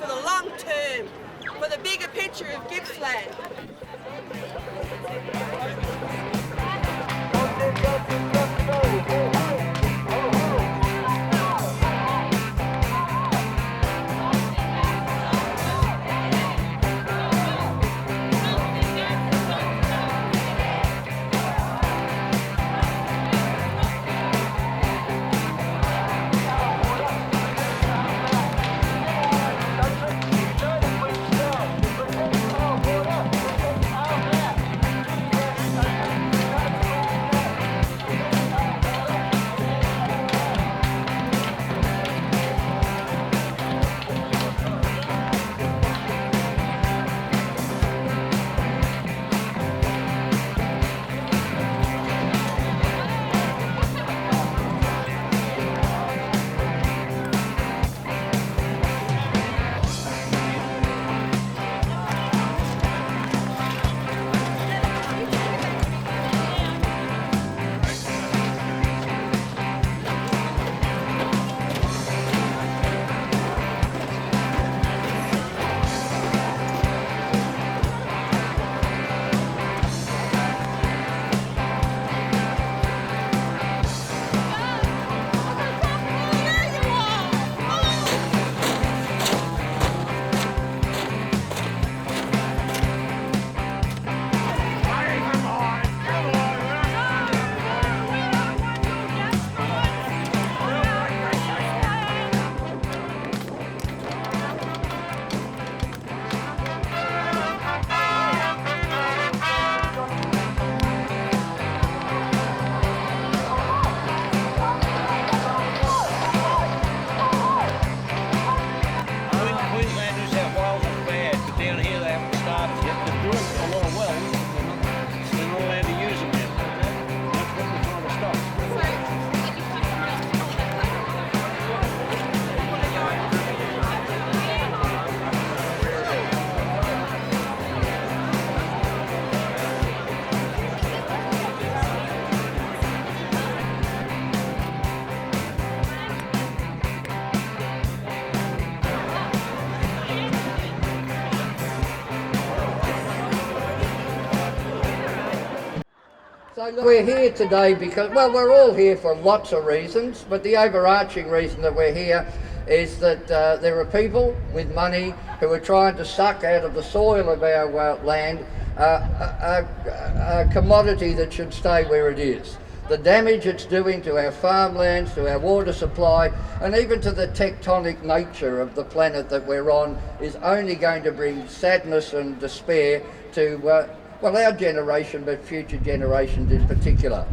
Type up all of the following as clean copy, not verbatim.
for the long term, for the bigger picture of Gippsland. So we're here today because, well, we're all here for lots of reasons, but the overarching reason that we're here is that there are people with money who are trying to suck out of the soil of our land a commodity that should stay where it is. The damage it's doing to our farmlands, to our water supply, and even to the tectonic nature of the planet that we're on is only going to bring sadness and despair to well, our generation, but future generations in particular.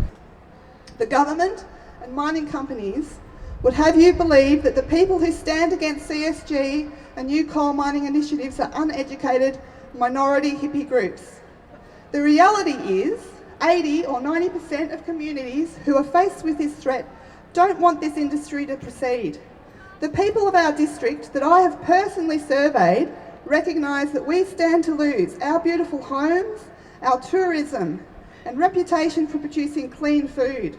The government and mining companies would have you believe that the people who stand against CSG and new coal mining initiatives are uneducated, minority hippie groups. The reality is 80 or 90% of communities who are faced with this threat don't want this industry to proceed. The people of our district that I have personally surveyed recognise that we stand to lose our beautiful homes, our tourism and reputation for producing clean food.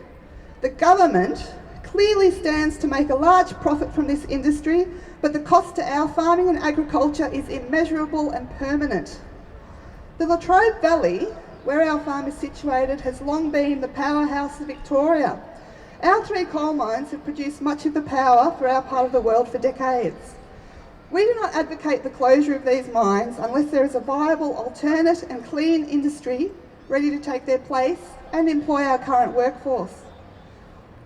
The government clearly stands to make a large profit from this industry, but the cost to our farming and agriculture is immeasurable and permanent. The Latrobe Valley, where our farm is situated, has long been the powerhouse of Victoria. Our 3 coal mines have produced much of the power for our part of the world for decades. We do not advocate the closure of these mines unless there is a viable, alternate and clean industry ready to take their place and employ our current workforce.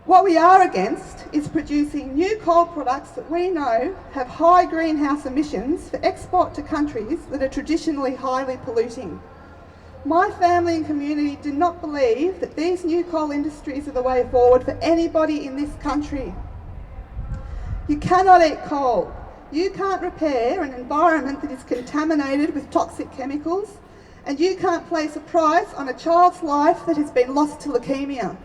What we are against is producing new coal products that we know have high greenhouse emissions for export to countries that are traditionally highly polluting. My family and community do not believe that these new coal industries are the way forward for anybody in this country. You cannot eat coal. You can't repair an environment that is contaminated with toxic chemicals, and you can't place a price on a child's life that has been lost to leukemia.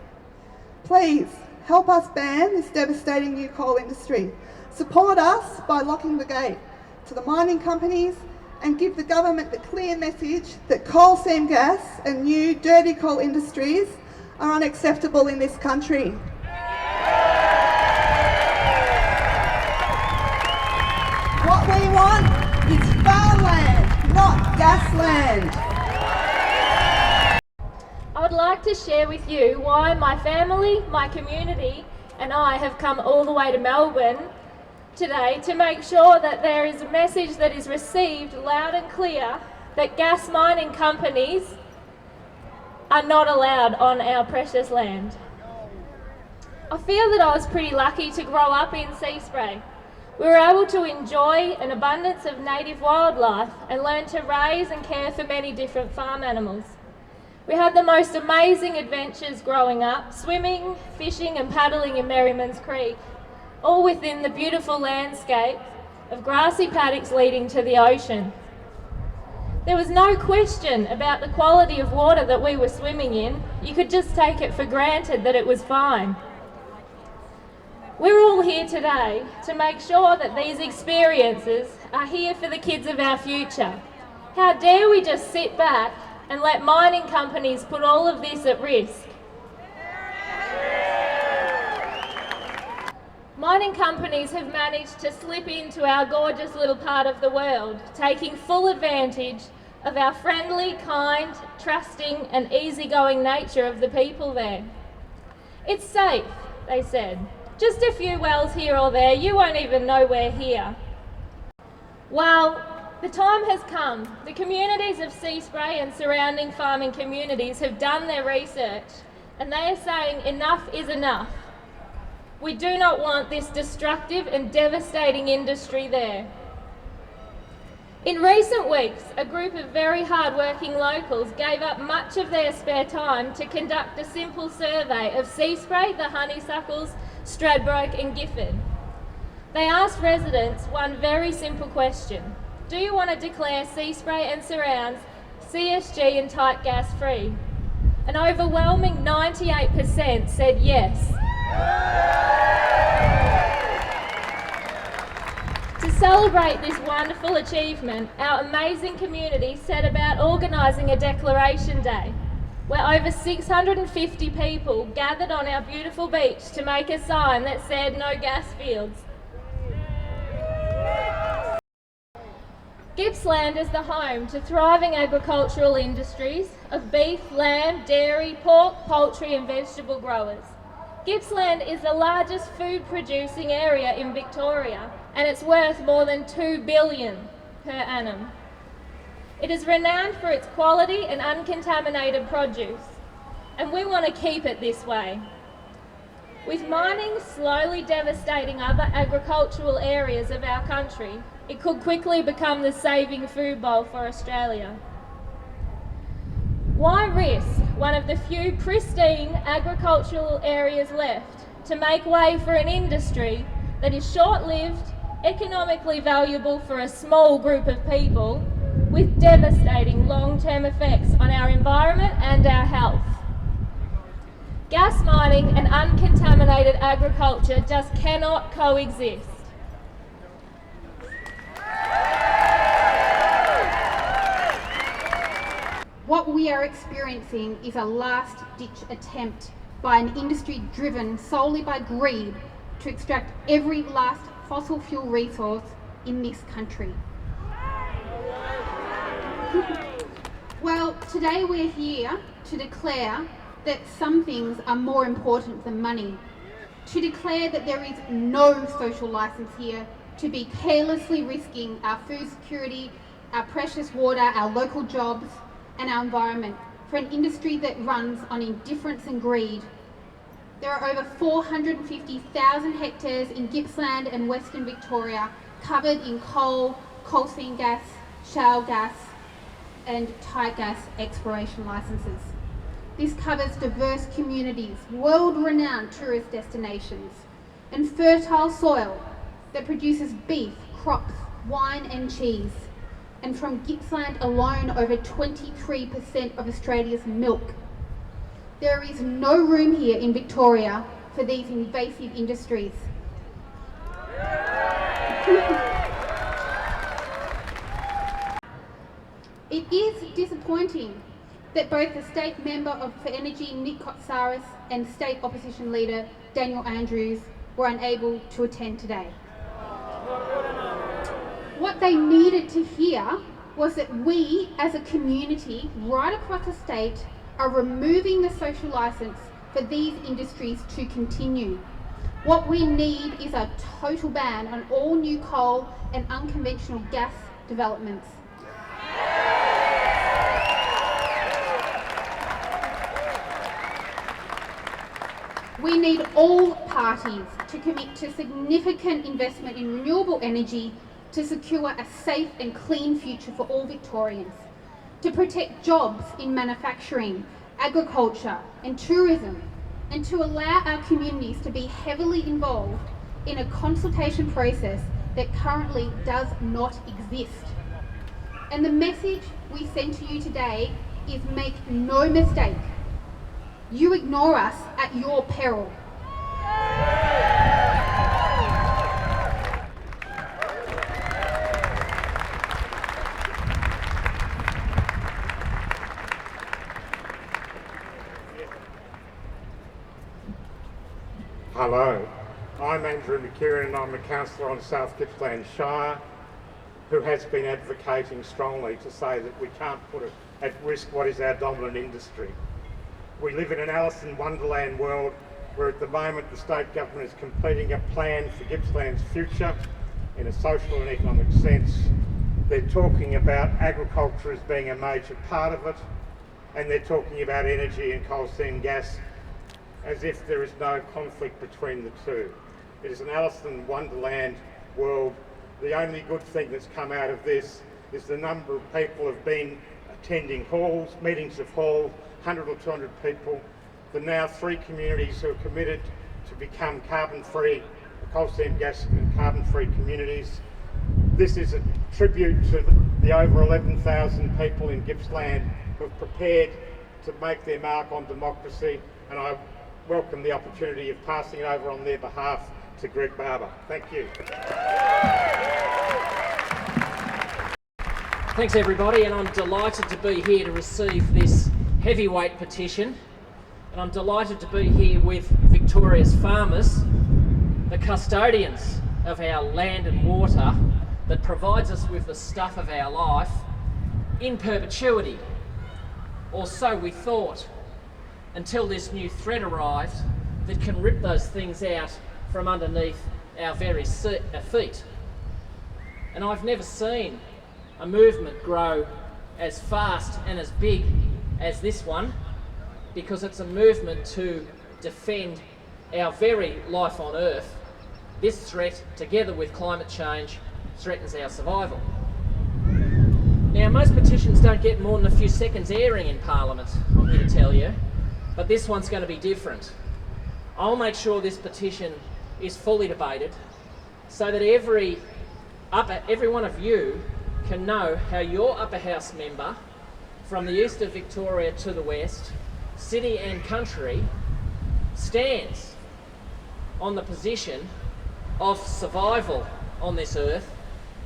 Please, help us ban this devastating new coal industry. Support us by locking the gate to the mining companies and give the government the clear message that coal seam gas and new dirty coal industries are unacceptable in this country. What we want is farmland, not gasland. I would like to share with you why my family, my community and I have come all the way to Melbourne today to make sure that there is a message that is received loud and clear that gas mining companies are not allowed on our precious land. I feel that I was pretty lucky to grow up in Seaspray. We were able to enjoy an abundance of native wildlife and learn to raise and care for many different farm animals. We had the most amazing adventures growing up, swimming, fishing and paddling in Merriman's Creek, all within the beautiful landscape of grassy paddocks leading to the ocean. There was no question about the quality of water that we were swimming in. You could just take it for granted that it was fine. We're all here today to make sure that these experiences are here for the kids of our future. How dare we just sit back and let mining companies put all of this at risk? Mining companies have managed to slip into our gorgeous little part of the world, taking full advantage of our friendly, kind, trusting and easygoing nature of the people there. It's safe, they said. Just a few wells here or there, you won't even know we're here. Well, the time has come. The communities of Seaspray and surrounding farming communities have done their research and they are saying enough is enough. We do not want this destructive and devastating industry there. In recent weeks, a group of very hard-working locals gave up much of their spare time to conduct a simple survey of Seaspray, the Honeysuckles, Stradbroke and Gifford. They asked residents one very simple question. Do you want to declare Seaspray and surrounds CSG and tight gas free? An overwhelming 98% said yes. To celebrate this wonderful achievement, our amazing community set about organising a declaration day where over 650 people gathered on our beautiful beach to make a sign that said no gas fields. Gippsland is the home to thriving agricultural industries of beef, lamb, dairy, pork, poultry and vegetable growers. Gippsland is the largest food producing area in Victoria and it's worth more than $2 billion per annum. It is renowned for its quality and uncontaminated produce, and we want to keep it this way. With mining slowly devastating other agricultural areas of our country, it could quickly become the saving food bowl for Australia. Why risk one of the few pristine agricultural areas left to make way for an industry that is short-lived, economically valuable for a small group of people, with devastating long-term effects on our environment and our health? Gas mining and uncontaminated agriculture just cannot coexist. What we are experiencing is a last-ditch attempt by an industry driven solely by greed to extract every last fossil fuel resource in this country. Well, today we're here to declare that some things are more important than money, to declare that there is no social licence here to be carelessly risking our food security, our precious water, our local jobs and our environment for an industry that runs on indifference and greed. There are over 450,000 hectares in Gippsland and Western Victoria covered in coal, coal seam gas, shale gas and tight gas exploration licences. This covers diverse communities, world-renowned tourist destinations and fertile soil that produces beef, crops, wine and cheese. And from Gippsland alone, over 23% of Australia's milk. There is no room here in Victoria for these invasive industries. It is disappointing that both the State Member for Energy Nick Kotsaris and State Opposition Leader Daniel Andrews were unable to attend today. What they needed to hear was that we, as a community, right across the state, are removing the social licence for these industries to continue. What we need is a total ban on all new coal and unconventional gas developments. We need all parties to commit to significant investment in renewable energy to secure a safe and clean future for all Victorians, to protect jobs in manufacturing, agriculture and tourism, and to allow our communities to be heavily involved in a consultation process that currently does not exist. And the message we send to you today is make no mistake, you ignore us at your peril. Hello, I'm Andrew McKieran and I'm a councillor on South Gippsland Shire who has been advocating strongly to say that we can't put at risk what is our dominant industry. We live in an Alice in Wonderland world where at the moment the state government is completing a plan for Gippsland's future in a social and economic sense. They're talking about agriculture as being a major part of it, and they're talking about energy and coal seam gas as if there is no conflict between the two. It is an Alice in Wonderland world. The only good thing that's come out of this is the number of people have been attending halls, meetings of halls, 100 or 200 people. There are now 3 communities who are committed to become carbon-free, coal seam gas and carbon-free communities. This is a tribute to the over 11,000 people in Gippsland who have prepared to make their mark on democracy, and I welcome the opportunity of passing it over on their behalf to Greg Barber. Thank you. Thanks everybody, and I'm delighted to be here to receive this heavyweight petition, and I'm delighted to be here with Victoria's farmers, the custodians of our land and water that provides us with the stuff of our life in perpetuity, or so we thought, until this new threat arrived that can rip those things out from underneath our very feet. And I've never seen a movement grow as fast and as big as this one, because it's a movement to defend our very life on Earth. This threat, together with climate change, threatens our survival. Now, most petitions don't get more than a few seconds airing in Parliament, I'm here to tell you, but this one's going to be different. I'll make sure this petition is fully debated so that every one of you can know how your upper house member from the east of Victoria to the west, city and country, stands on the position of survival on this earth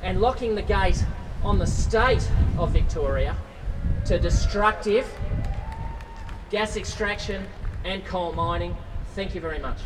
and locking the gate on the state of Victoria to destructive gas extraction and coal mining. Thank you very much.